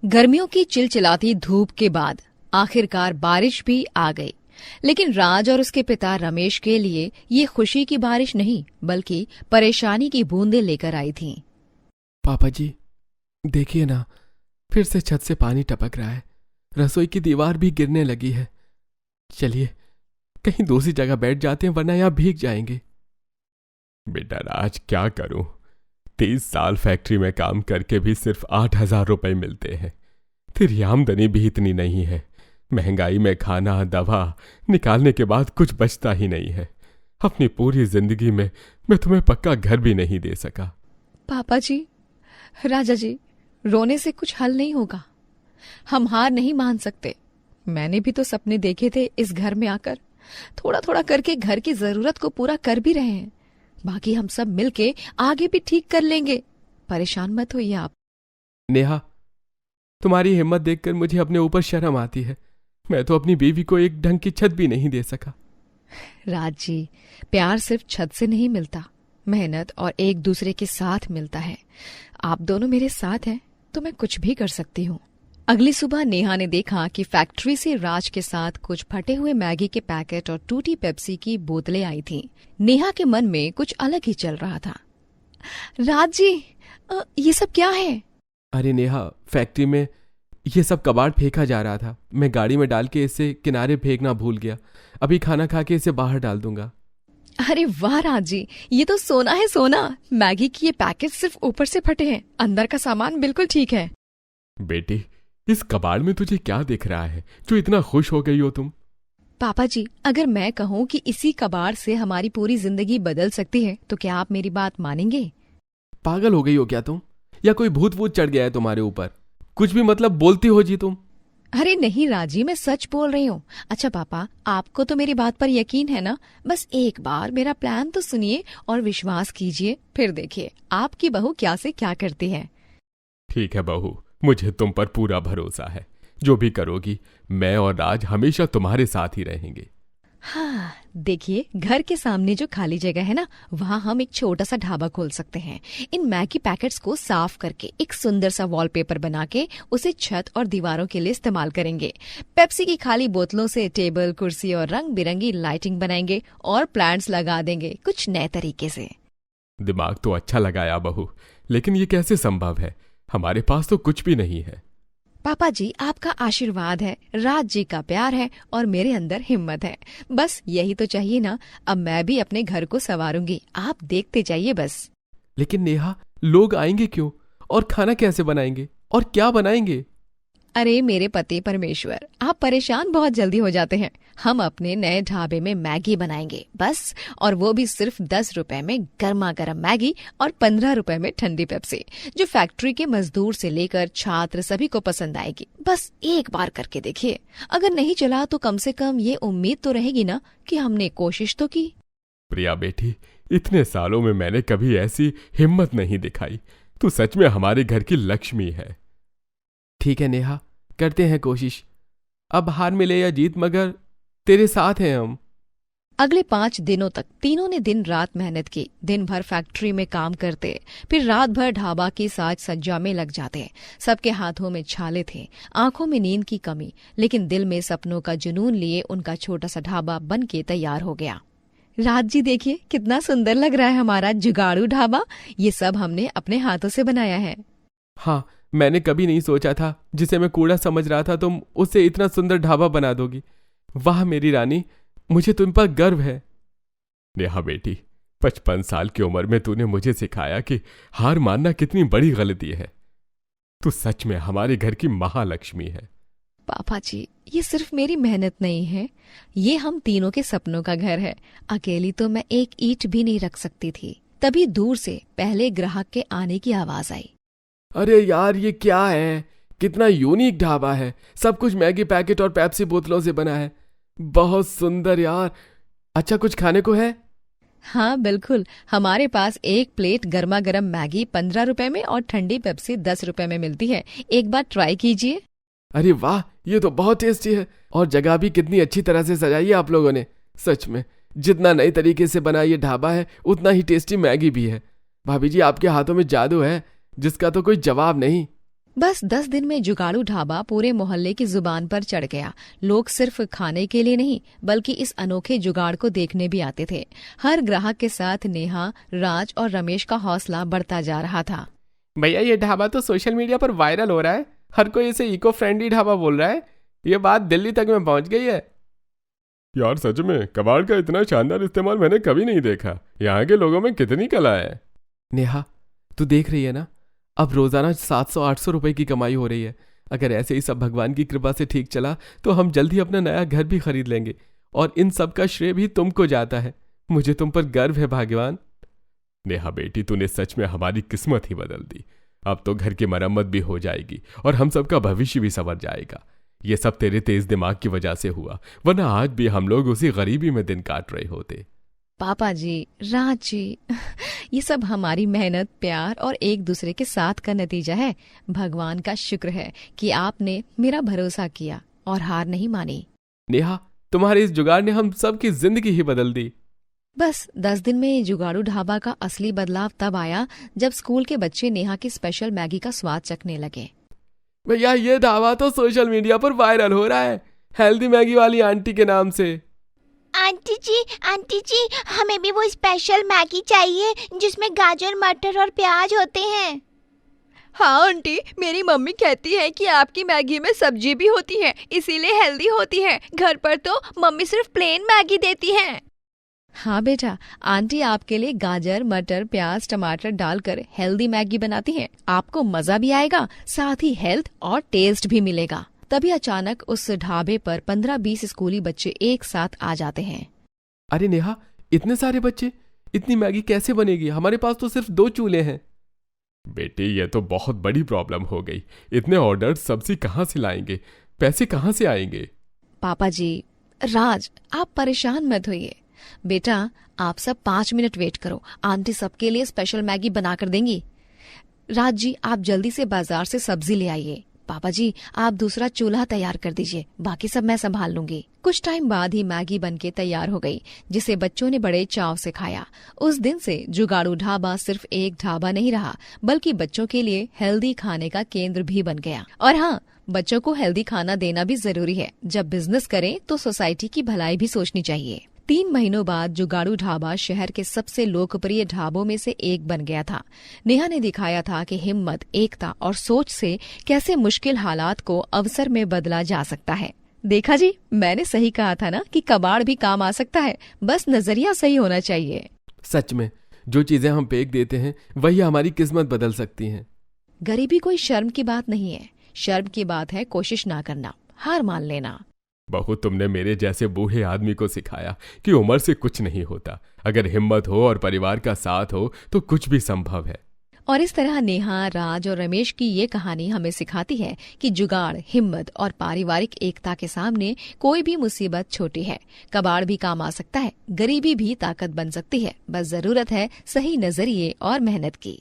गर्मियों की चिलचिलाती धूप के बाद आखिरकार बारिश भी आ गई। लेकिन राज और उसके पिता रमेश के लिए ये खुशी की बारिश नहीं बल्कि परेशानी की बूंदें लेकर आई थीं। पापा जी, देखिए ना, फिर से छत से पानी टपक रहा है। रसोई की दीवार भी गिरने लगी है। चलिए कहीं दूसरी जगह बैठ जाते हैं, वरना यहां भीग जाएंगे। बेटा राज, क्या करूं? 30 साल फैक्ट्री में काम करके भी सिर्फ 8,000 रुपए मिलते हैं। तेरी आमदनी भी इतनी नहीं है। महंगाई में खाना दवा निकालने के बाद कुछ बचता ही नहीं है। अपनी पूरी जिंदगी में मैं तुम्हें पक्का घर भी नहीं दे सका। पापा जी, राजा जी, रोने से कुछ हल नहीं होगा। हम हार नहीं मान सकते। मैंने भी तो सपने देखे थे इस घर में आकर। थोड़ा थोड़ा करके घर की जरूरत को पूरा कर भी रहे हैं। बाकी हम सब मिलके आगे भी ठीक कर लेंगे। परेशान मत होइए आप। नेहा, तुम्हारी हिम्मत देखकर मुझे अपने ऊपर शर्म आती है। मैं तो अपनी बीवी को एक ढंग की छत भी नहीं दे सका। राज जी, प्यार सिर्फ छत से नहीं मिलता, मेहनत और एक दूसरे के साथ मिलता है। आप दोनों मेरे साथ हैं तो मैं कुछ भी कर सकती हूँ। अगली सुबह नेहा ने देखा कि फैक्ट्री से राज के साथ कुछ फटे हुए मैगी के पैकेट और टूटी पेप्सी की बोतलें आई थीं। नेहा के मन में कुछ अलग ही चल रहा था। राज जी, ये सब क्या है? अरे नेहा, फैक्ट्री में ये सब कबाड़ फेंका जा रहा था। मैं गाड़ी में डाल के इसे किनारे फेंकना भूल गया। अभी खाना खा के इसे बाहर डाल दूंगा। अरे वाह राज जी, ये तो सोना है सोना। मैगी की ये पैकेट सिर्फ ऊपर से फटे हैं, अंदर का सामान बिल्कुल ठीक है। बेटी, इस कबाड़ में तुझे क्या दिख रहा है जो इतना खुश हो गई हो तुम? पापा जी, अगर मैं कहूँ कि इसी कबाड़ से हमारी पूरी जिंदगी बदल सकती है तो क्या आप मेरी बात मानेंगे? पागल हो गई हो क्या तुम? या कोई भूत वूत चढ़ गया है तुम्हारे ऊपर? कुछ भी मतलब बोलती हो जी तुम। अरे नहीं राजी, मैं सच बोल रही हूँ। अच्छा पापा, आपको तो मेरी बात पर यकीन है ना? बस एक बार मेरा प्लान तो सुनिए और विश्वास कीजिए, फिर देखिए आपकी बहू क्या से क्या करती है। ठीक है बहू, मुझे तुम पर पूरा भरोसा है। जो भी करोगी, मैं और राज हमेशा तुम्हारे साथ ही रहेंगे। हाँ, देखिए घर के सामने जो खाली जगह है ना, वहाँ हम एक छोटा सा ढाबा खोल सकते हैं। इन मैगी पैकेट्स को साफ करके एक सुंदर सा वॉलपेपर बना के उसे छत और दीवारों के लिए इस्तेमाल करेंगे। पेप्सी की खाली बोतलों से टेबल कुर्सी और रंग बिरंगी लाइटिंग बनाएंगे और प्लांट्स लगा देंगे कुछ नए तरीके से। दिमाग तो अच्छा लगाया बहू, लेकिन ये कैसे संभव है? हमारे पास तो कुछ भी नहीं है। पापा जी, आपका आशीर्वाद है, राज जी का प्यार है और मेरे अंदर हिम्मत है। बस यही तो चाहिए ना। अब मैं भी अपने घर को संवारूंगी, आप देखते जाइए बस। लेकिन नेहा, लोग आएंगे क्यों? और खाना कैसे बनाएंगे? और क्या बनाएंगे? अरे मेरे पति परमेश्वर, आप परेशान बहुत जल्दी हो जाते हैं। हम अपने नए ढाबे में मैगी बनाएंगे बस, और वो भी सिर्फ 10 रुपए में गर्मा गर्म मैगी और 15 रुपए में ठंडी पेप्सी, जो फैक्ट्री के मजदूर से लेकर छात्र सभी को पसंद आएगी। बस एक बार करके देखिए। अगर नहीं चला तो कम से कम ये उम्मीद तो रहेगी ना कि हमने कोशिश तो की। प्रिया बेटी, इतने सालों में मैंने कभी ऐसी हिम्मत नहीं दिखाई। तू सच में हमारे घर की लक्ष्मी है। ठीक है नेहा, करते हैं कोशिश। अब हार मिले या जीत, मगर तेरे साथ हैं हम। अगले 5 दिनों तक तीनों ने दिन रात मेहनत की। दिन भर फैक्ट्री में काम करते, फिर रात भर ढाबा की साज सज्जा में लग जाते। सबके हाथों में छाले थे, आंखों में नींद की कमी, लेकिन दिल में सपनों का जुनून लिए उनका छोटा सा ढाबा बन के तैयार हो गया। राज जी देखिए, कितना सुंदर लग रहा है हमारा जुगाड़ू ढाबा। ये सब हमने अपने हाथों से बनाया है। हाँ, मैंने कभी नहीं सोचा था जिसे मैं कूड़ा समझ रहा था तुम उसे इतना सुंदर ढाबा बना दोगी। वाह मेरी रानी, मुझे तुम पर गर्व है। नेहा बेटी, 55 साल की उम्र में तूने मुझे सिखाया कि हार मानना कितनी बड़ी गलती है। तू सच में हमारे घर की महालक्ष्मी है। पापा जी, ये सिर्फ मेरी मेहनत नहीं है, ये हम तीनों के सपनों का घर है। अकेली तो मैं एक ईंट भी नहीं रख सकती थी। तभी दूर से पहले ग्राहक के आने की आवाज आई। अरे यार, ये क्या है? कितना यूनिक ढाबा है। सब कुछ मैगी पैकेट और पेप्सी बोतलों से बना है। बहुत सुंदर यार। अच्छा, कुछ खाने को है? हाँ बिल्कुल, हमारे पास एक प्लेट गर्मा गर्म मैगी 15 रुपए में और ठंडी पेप्सी 10 रुपए में मिलती है। एक बार ट्राई कीजिए। अरे वाह, ये तो बहुत टेस्टी है। और जगह भी कितनी अच्छी तरह से सजाई है आप लोगों ने। सच में जितना नए तरीके से बना ये ढाबा है, उतना ही टेस्टी मैगी भी है। भाभी जी, आपके हाथों में जादू है जिसका तो कोई जवाब नहीं। बस 10 दिन में जुगाड़ू ढाबा पूरे मोहल्ले की जुबान पर चढ़ गया। लोग सिर्फ खाने के लिए नहीं बल्कि इस अनोखे जुगाड़ को देखने भी आते थे। हर ग्राहक के साथ नेहा, राज और रमेश का हौसला बढ़ता जा रहा था। भैया ये ढाबा तो सोशल मीडिया पर वायरल हो रहा है, हर कोई इसे इको फ्रेंडली ढाबा बोल रहा है। ये बात दिल्ली तक में पहुंच गई है। यार सच में कबाड़ का इतना शानदार इस्तेमाल मैंने कभी नहीं देखा। यहाँ के लोगों में कितनी कला है। नेहा तू देख रही है ना, अब रोजाना 700-800 रुपए की कमाई हो रही है। अगर ऐसे ही सब भगवान की कृपा से ठीक चला तो हम जल्द ही अपना नया घर भी खरीद लेंगे, और इन सब का श्रेय भी तुमको जाता है। मुझे तुम पर गर्व है भाग्यवान। नेहा बेटी, तूने सच में हमारी किस्मत ही बदल दी। अब तो घर की मरम्मत भी हो जाएगी और हम सबका भविष्य भी संवर जाएगा। ये सब तेरे तेज दिमाग की वजह से हुआ, वरना आज भी हम लोग उसी गरीबी में दिन काट रहे होते। पापा जी, राज जी, ये सब हमारी मेहनत, प्यार और एक दूसरे के साथ का नतीजा है। भगवान का शुक्र है कि आपने मेरा भरोसा किया और हार नहीं मानी। नेहा तुम्हारे इस जुगाड़ ने हम सब की जिंदगी ही बदल दी। बस 10 दिन में जुगाड़ू ढाबा का असली बदलाव तब आया जब स्कूल के बच्चे नेहा की स्पेशल मैगी का स्वाद चखने लगे। भैया ये ढाबा तो सोशल मीडिया पर वायरल हो रहा है, हेल्दी मैगी वाली आंटी के नाम से। आंटी जी, हमें भी वो स्पेशल मैगी चाहिए जिसमें गाजर, मटर और प्याज होते हैं। हाँ आंटी, मेरी मम्मी कहती है कि आपकी मैगी में सब्जी भी होती है, इसीलिए हेल्दी होती है। घर पर तो मम्मी सिर्फ प्लेन मैगी देती है। हाँ बेटा, आंटी आपके लिए गाजर, मटर, प्याज, टमाटर डालकर हेल्दी मैगी बनाती हैं। आपको मजा भी आएगा, साथ ही हेल्थ और टेस्ट भी मिलेगा। तभी अचानक उस ढाबे पर 15-20 स्कूली बच्चे एक साथ आ जाते हैं। अरे नेहा, इतने सारे बच्चे, इतनी मैगी कैसे बनेगी? हमारे पास तो सिर्फ 2 चूल्हे हैं। बेटी ये तो बहुत बड़ी प्रॉब्लम हो गई। इतने ऑर्डर सब्जी कहाँ से लाएंगे, पैसे कहाँ से आएंगे? पापा जी, राज, आप परेशान मत होइए। बेटा आप सब 5 मिनट वेट करो, आंटी सबके लिए स्पेशल मैगी बनाकर देंगी। राज जी, आप जल्दी से बाजार से सब्जी ले आइए। पापा जी, आप दूसरा चूल्हा तैयार कर दीजिए, बाकी सब मैं संभाल लूंगी। कुछ टाइम बाद ही मैगी बनके तैयार हो गई, जिसे बच्चों ने बड़े चाव से खाया। उस दिन से जुगाड़ू ढाबा सिर्फ एक ढाबा नहीं रहा, बल्कि बच्चों के लिए हेल्दी खाने का केंद्र भी बन गया। और हाँ, बच्चों को हेल्दी खाना देना भी जरूरी है। जब बिजनेस करें तो सोसाइटी की भलाई भी सोचनी चाहिए। 3 महीनों बाद जुगाड़ू ढाबा शहर के सबसे लोकप्रिय ढाबों में से एक बन गया था। नेहा ने दिखाया था कि हिम्मत, एकता और सोच से कैसे मुश्किल हालात को अवसर में बदला जा सकता है। देखा जी, मैंने सही कहा था ना कि कबाड़ भी काम आ सकता है, बस नजरिया सही होना चाहिए। सच में, जो चीजें हम फेंक देते हैं वही हमारी किस्मत बदल सकती हैं। गरीबी कोई शर्म की बात नहीं है, शर्म की बात है कोशिश ना करना, हार मान लेना। बहू, तुमने मेरे जैसे बूढ़े आदमी को सिखाया कि उम्र से कुछ नहीं होता। अगर हिम्मत हो और परिवार का साथ हो तो कुछ भी संभव है। और इस तरह नेहा, राज और रमेश की ये कहानी हमें सिखाती है कि जुगाड़, हिम्मत और पारिवारिक एकता के सामने कोई भी मुसीबत छोटी है। कबाड़ भी काम आ सकता है, गरीबी भी ताकत बन सकती है। बस जरूरत है सही नजरिए और मेहनत की।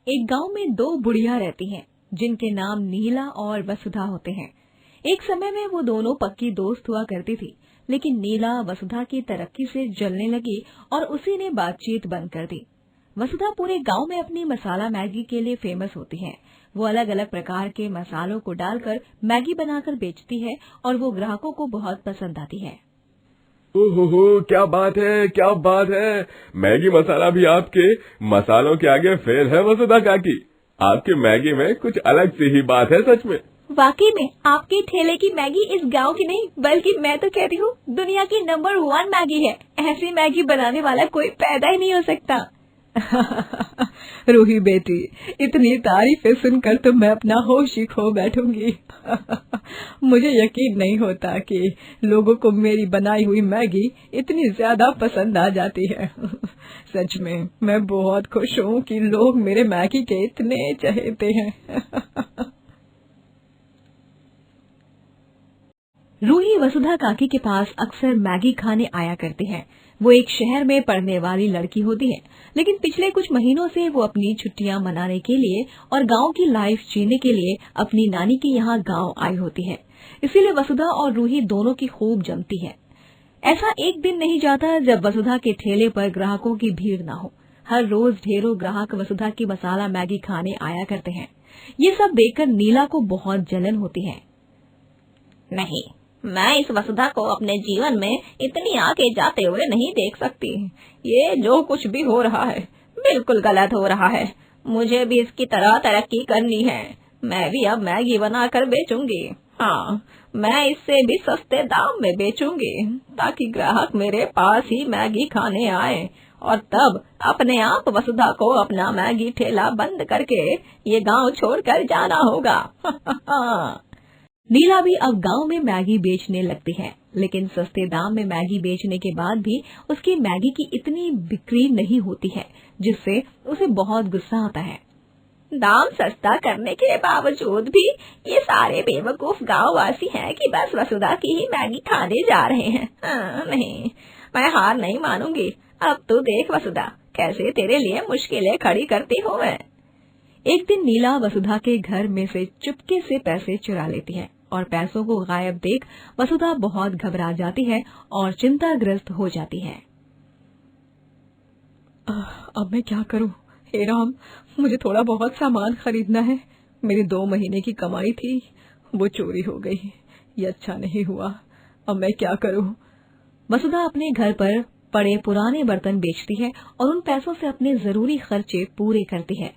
एक गांव में 2 बुढ़िया रहती हैं, जिनके नाम नीला और वसुधा होते हैं। एक समय में वो दोनों पक्की दोस्त हुआ करती थी, लेकिन नीला वसुधा की तरक्की से जलने लगी और उसी ने बातचीत बंद कर दी। वसुधा पूरे गांव में अपनी मसाला मैगी के लिए फेमस होती है। वो अलग अलग प्रकार के मसालों को डालकर मैगी बनाकर बेचती है और वो ग्राहकों को बहुत पसंद आती है। ओहो, क्या बात है, क्या बात है। मैगी मसाला भी आपके मसालों के आगे फेल है वसुधा काकी। आपके मैगी में कुछ अलग सी ही बात है सच में। वाकई में आपके ठेले की मैगी इस गांव की नहीं, बल्कि मैं तो कहती हूँ दुनिया की नंबर 1 मैगी है। ऐसी मैगी बनाने वाला कोई पैदा ही नहीं हो सकता। रूही बेटी, इतनी तारीफें सुनकर तो मैं अपना होश ही खो बैठूंगी। मुझे यकीन नहीं होता कि लोगों को मेरी बनाई हुई मैगी इतनी ज्यादा पसंद आ जाती है। सच में मैं बहुत खुश हूँ कि लोग मेरे मैगी के इतने चहेते हैं। रूही वसुधा काकी के पास अक्सर मैगी खाने आया करती है। वो एक शहर में पढ़ने वाली लड़की होती है, लेकिन पिछले कुछ महीनों से वो अपनी छुट्टियां मनाने के लिए और गांव की लाइफ जीने के लिए अपनी नानी के यहाँ गांव आई होती है। इसीलिए वसुधा और रूही दोनों की खूब जमती है। ऐसा एक दिन नहीं जाता जब वसुधा के ठेले पर ग्राहकों की भीड़ न हो। हर रोज ढेरों ग्राहक वसुधा की मसाला मैगी खाने आया करते हैं। ये सब देखकर नीला को बहुत जलन होती है। नहीं, मैं इस वसुधा को अपने जीवन में इतनी आगे जाते हुए नहीं देख सकती। ये जो कुछ भी हो रहा है बिल्कुल गलत हो रहा है। मुझे भी इसकी तरह तरक्की करनी है। मैं भी अब मैगी बनाकर बेचूंगी। हाँ, मैं इससे भी सस्ते दाम में बेचूंगी ताकि ग्राहक मेरे पास ही मैगी खाने आए, और तब अपने आप वसुधा को अपना मैगी ठेला बंद करके ये गांव छोड़कर जाना होगा। नीला भी अब गांव में मैगी बेचने लगती है, लेकिन सस्ते दाम में मैगी बेचने के बाद भी उसकी मैगी की इतनी बिक्री नहीं होती है, जिससे उसे बहुत गुस्सा आता है। दाम सस्ता करने के बावजूद भी ये सारे बेवकूफ गांव वासी हैं कि बस वसुधा की ही मैगी खाने जा रहे हैं। नहीं, मैं हार नहीं मानूंगी। अब तू देख वसुधा, कैसे तेरे लिए मुश्किलें खड़ी करती हूँ मैं। एक दिन नीला वसुधा के घर में से चुपके से पैसे चुरा लेती है और पैसों को गायब देख वसुधा बहुत घबरा जाती है और चिंताग्रस्त हो जाती है। अब मैं क्या करूं? हे राम, मुझे थोड़ा बहुत सामान खरीदना है। मेरी 2 महीने की कमाई थी, वो चोरी हो गई। ये अच्छा नहीं हुआ। अब मैं क्या करूं? वसुधा अपने घर पर पड़े पुराने बर्तन बेचती है और उन पैसों से अपने जरूरी खर्चे पूरे करती है।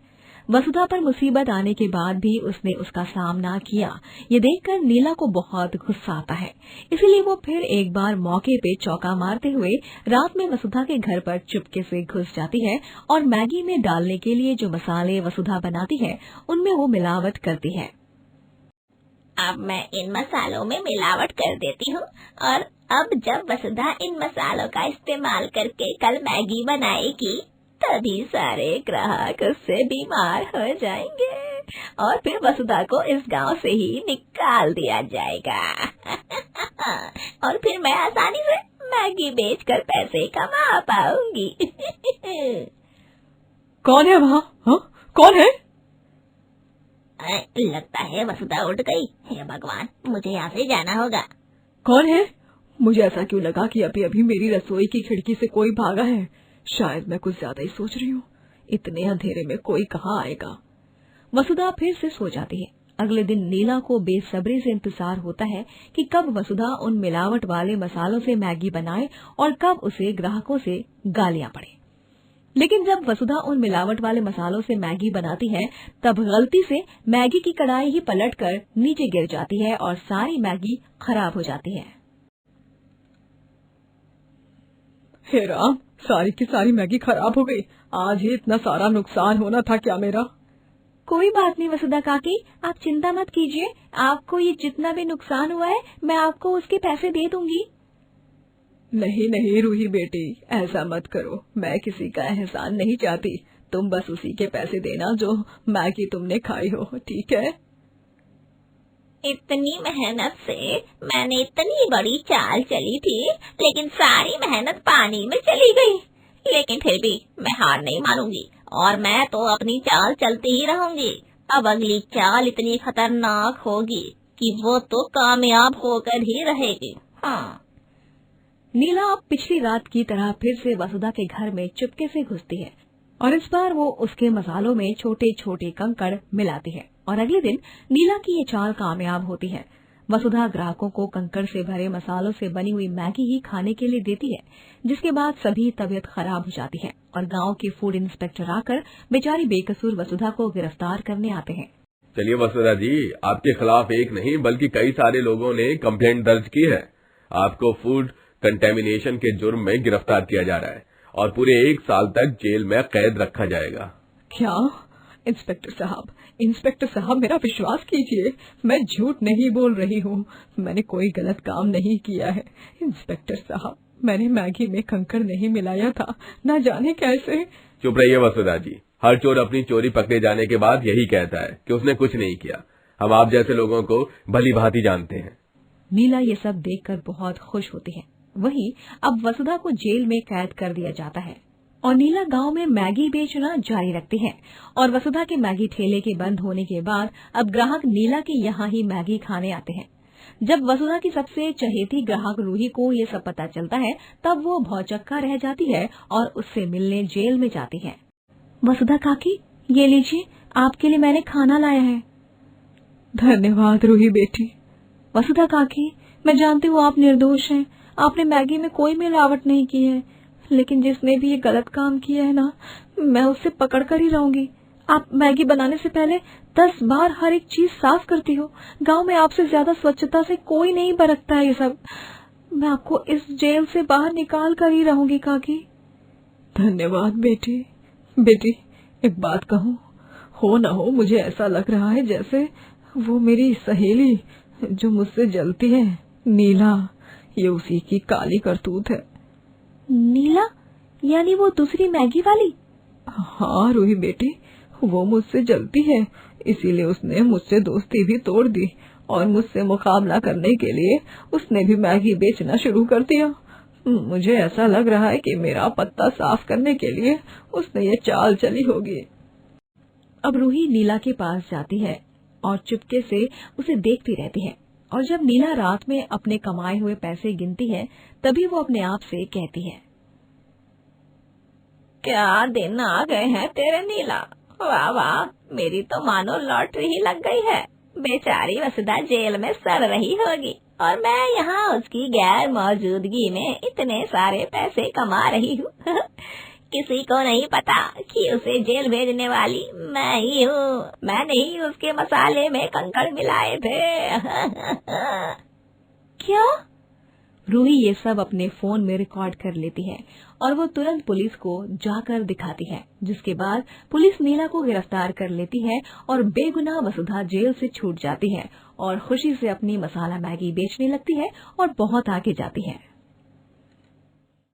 वसुधा पर मुसीबत आने के बाद भी उसने उसका सामना किया। ये देखकर नीला को बहुत गुस्सा आता है, इसलिए वो फिर एक बार मौके पे चौका मारते हुए रात में वसुधा के घर पर चुपके से घुस जाती है और मैगी में डालने के लिए जो मसाले वसुधा बनाती है उनमें वो मिलावट करती है। अब मैं इन मसालों में मिलावट कर देती हूँ, और अब जब वसुधा इन मसालों का इस्तेमाल करके कल मैगी बनाएगी तभी सारे ग्राहक उससे बीमार हो जाएंगे और फिर वसुधा को इस गांव से ही निकाल दिया जाएगा। और फिर मैं आसानी से मैगी बेचकर पैसे कमा पाऊंगी। कौन है वहाँ? हाँ, कौन है? लगता है वसुधा उठ गई। हे भगवान, मुझे यहाँ से जाना होगा। कौन है? मुझे ऐसा क्यों लगा कि अभी अभी मेरी रसोई की खिड़की से कोई भागा है। शायद मैं कुछ ज्यादा ही सोच रही हूँ। इतने अंधेरे में कोई कहाँ आएगा। वसुधा फिर से सो जाती है। अगले दिन नीला को बेसब्री से इंतजार होता है कि कब वसुधा उन मिलावट वाले मसालों से मैगी बनाए और कब उसे ग्राहकों से गालियां पड़े। लेकिन जब वसुधा उन मिलावट वाले मसालों से मैगी बनाती है तब गलती से मैगी की कढ़ाई ही पलटकर नीचे गिर जाती है और सारी मैगी खराब हो जाती है। हे राम, सारी की सारी मैगी खराब हो गई। आज ही इतना सारा नुकसान होना था क्या मेरा? कोई बात नहीं वसुधा काकी, आप चिंता मत कीजिए। आपको ये जितना भी नुकसान हुआ है मैं आपको उसके पैसे दे दूंगी। नहीं नहीं रूही बेटी, ऐसा मत करो। मैं किसी का एहसान नहीं चाहती। तुम बस उसी के पैसे देना जो मैगी तुमने खाई हो, ठीक है? इतनी मेहनत से मैंने इतनी बड़ी चाल चली थी, लेकिन सारी मेहनत पानी में चली गई। लेकिन फिर भी मैं हार नहीं मानूंगी और मैं तो अपनी चाल चलती ही रहूंगी। अब अगली चाल इतनी खतरनाक होगी कि वो तो कामयाब होकर ही रहेगी। हाँ। नीला अब पिछली रात की तरह फिर से वसुधा के घर में चुपके से घुसती है और इस बार वो उसके मसालों में छोटे छोटे कंकड़ मिलाती है और अगले दिन नीला की ये चाल कामयाब होती है। वसुधा ग्राहकों को कंकड़ से भरे मसालों से बनी हुई मैगी ही खाने के लिए देती है, जिसके बाद सभी तबीयत खराब हो जाती है और गांव के फूड इंस्पेक्टर आकर बेचारी बेकसूर वसुधा को गिरफ्तार करने आते हैं। चलिए वसुधा जी, आपके खिलाफ एक नहीं बल्कि कई सारे लोगों ने कंप्लेंट दर्ज की है। आपको फूड कंटेमिनेशन के जुर्म में गिरफ्तार किया जा रहा है और पूरे 1 साल तक जेल में कैद रखा जाएगा। क्या? इंस्पेक्टर साहब मेरा विश्वास कीजिए, मैं झूठ नहीं बोल रही हूँ। मैंने कोई गलत काम नहीं किया है। इंस्पेक्टर साहब, मैंने मैगी में कंकड़ नहीं मिलाया था, न जाने कैसे। चुप रहिए वसुधा जी। हर चोर अपनी चोरी पकड़े जाने के बाद यही कहता है कि उसने कुछ नहीं किया। हम आप जैसे लोगों को भली भांति जानते हैं। नीला ये सब देखकर बहुत खुश होती है। वहीं अब वसुधा को जेल में कैद कर दिया जाता है और नीला गांव में मैगी बेचना जारी रखती है। और वसुधा के मैगी ठेले के बंद होने के बाद अब ग्राहक नीला के यहाँ ही मैगी खाने आते हैं। जब वसुधा की सबसे चहेती ग्राहक रूही को ये सब पता चलता है तब वो भौचक्का रह जाती है और उससे मिलने जेल में जाती है। वसुधा काकी, ये लीजिए, आपके लिए मैंने खाना लाया है। धन्यवाद रूही बेटी। वसुधा काकी, मैं जानती हूँ आप निर्दोष हैं, आपने मैगी में कोई मिलावट नहीं की है, लेकिन जिसने भी ये गलत काम किया है ना, मैं उससे पकड़ कर ही रहूंगी। आप मैगी बनाने से पहले 10 बार हर एक चीज साफ करती हो। गांव में आपसे ज्यादा स्वच्छता से कोई नहीं बरतता है ये सब। मैं आपको इस जेल से बाहर निकाल कर ही रहूंगी काकी। धन्यवाद बेटी। बेटी, एक बात कहूँ, हो न हो मुझे ऐसा लग रहा है जैसे वो मेरी सहेली जो मुझसे जलती है, नीला, ये उसी की काली करतूत है। नीला? यानी वो दूसरी मैगी वाली? हाँ रूही बेटी, वो मुझसे जलती है, इसीलिए उसने मुझसे दोस्ती भी तोड़ दी और मुझसे मुकाबला करने के लिए उसने भी मैगी बेचना शुरू कर दिया। मुझे ऐसा लग रहा है कि मेरा पत्ता साफ करने के लिए उसने ये चाल चली होगी। अब रूही नीला के पास जाती है और चुपके से उसे देखती रहती है, और जब नीला रात में अपने कमाए हुए पैसे गिनती है तभी वो अपने आप से कहती है, क्या दिन आ गए हैं तेरे नीला। वाह वाह, मेरी तो मानो लॉटरी ही लग गई है। बेचारी वसुधा जेल में सड़ रही होगी और मैं यहाँ उसकी गैर मौजूदगी में इतने सारे पैसे कमा रही हूँ। किसी को नहीं पता कि उसे जेल भेजने वाली मैं ही हूँ। मैंने ही उसके मसाले में कंकड़ मिलाए थे। क्या? रूही ये सब अपने फोन में रिकॉर्ड कर लेती है और वो तुरंत पुलिस को जाकर दिखाती है, जिसके बाद पुलिस नीला को गिरफ्तार कर लेती है और बेगुनाह वसुधा जेल से छूट जाती है और खुशी से अपनी मसाला मैगी बेचने लगती है और बहुत आगे जाती है।